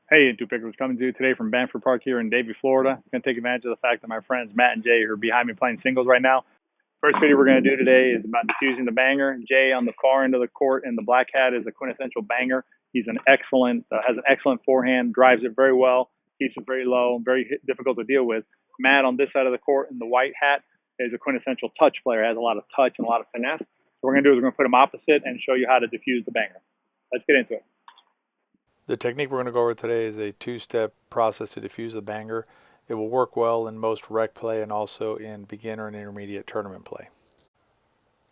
Hey, Two Pickers coming to you today from Banford Park here in Davie, Florida. Going to take advantage of the fact that my friends Matt and Jay are behind me playing singles right now. First video we're going to do today is about defusing the banger. Jay on the far end of the court in the black hat is a quintessential banger. He's has an excellent forehand, drives it very well, keeps it very low, very difficult to deal with. Matt on this side of the court in the white hat is a quintessential touch player, has a lot of touch and a lot of finesse. So what we're going to do is we're going to put them opposite and show you how to defuse the banger. Let's get into it. The technique we're going to go over today is a two-step process to defuse the banger. It will work well in most rec play and also in beginner and intermediate tournament play.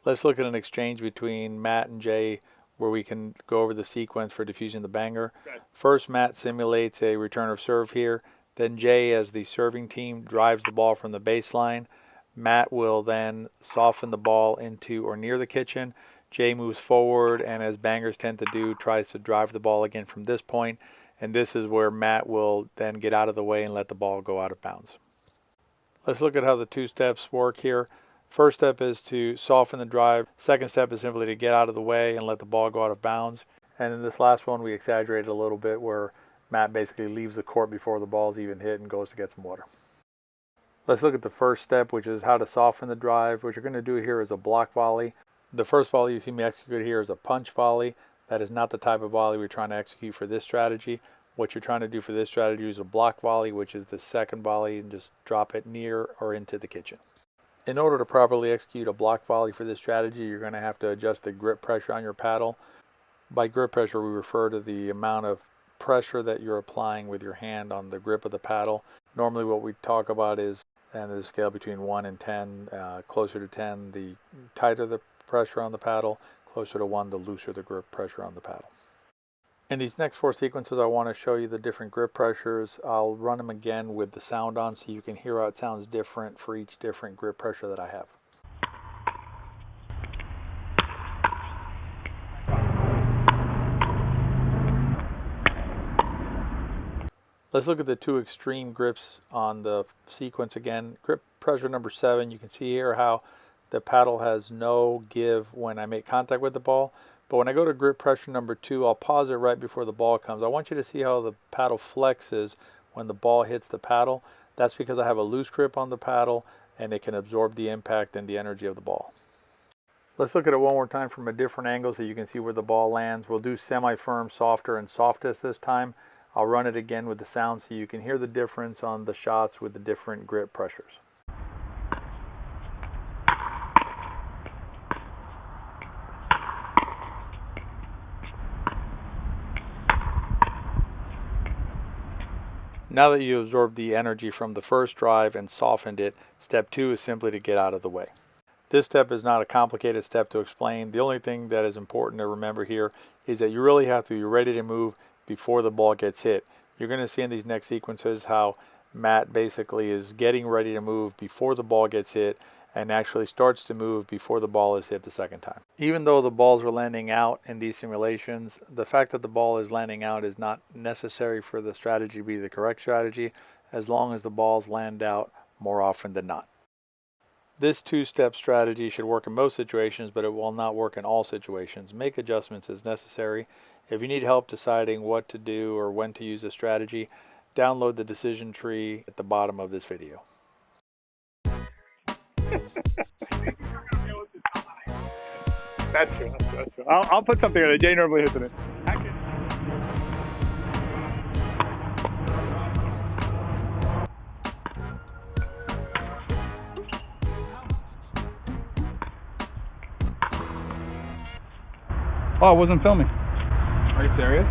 Let's look at an exchange between Matt and Jay where we can go over the sequence for defusing the banger. First, Matt simulates a return of serve here. Then Jay, as the serving team, drives the ball from the baseline. Matt will then soften the ball into or near the kitchen. Jay moves forward and, as bangers tend to do, tries to drive the ball again from this point. And this is where Matt will then get out of the way and let the ball go out of bounds. Let's look at how the two steps work here. First step is to soften the drive. Second step is simply to get out of the way and let the ball go out of bounds. And in this last one, we exaggerated a little bit where Matt basically leaves the court before the ball's even hit and goes to get some water. Let's look at the first step, which is how to soften the drive. What you're going to do here is a block volley. The first volley you see me execute here is a punch volley. That is not the type of volley we're trying to execute for this strategy. What you're trying to do for this strategy is a block volley, which is the second volley, and just drop it near or into the kitchen. In order to properly execute a block volley for this strategy, you're going to have to adjust the grip pressure on your paddle. By grip pressure, we refer to the amount of pressure that you're applying with your hand on the grip of the paddle. Normally what we talk about is, and there's a scale between 1 and 10, closer to 10, the tighter the pressure on the paddle, closer to 1, the looser the grip pressure on the paddle. In these next 4 sequences, I want to show you the different grip pressures. I'll run them again with the sound on so you can hear how it sounds different for each different grip pressure that I have. Let's look at the 2 extreme grips on the sequence again. Grip pressure number 7, you can see here how the paddle has no give when I make contact with the ball. But when I go to grip pressure number 2, I'll pause it right before the ball comes. I want you to see how the paddle flexes when the ball hits the paddle. That's because I have a loose grip on the paddle and it can absorb the impact and the energy of the ball. Let's look at it one more time from a different angle so you can see where the ball lands. We'll do semi-firm, softer, and softest this time. I'll run it again with the sound so you can hear the difference on the shots with the different grip pressures. Now that you absorbed the energy from the first drive and softened it, step 2 is simply to get out of the way. This step is not a complicated step to explain. The only thing that is important to remember here is that you really have to be ready to move before the ball gets hit. You're going to see in these next sequences how Matt basically is getting ready to move before the ball gets hit and actually starts to move before the ball is hit the second time. Even though the balls are landing out in these simulations, the fact that the ball is landing out is not necessary for the strategy to be the correct strategy, as long as the balls land out more often than not. This 2-step strategy should work in most situations, but it will not work in all situations. Make adjustments as necessary. If you need help deciding what to do or when to use a strategy, download the decision tree at the bottom of this video. That's true. I'll put something on it. Jay normally hits it. Oh, I wasn't filming. Are you serious?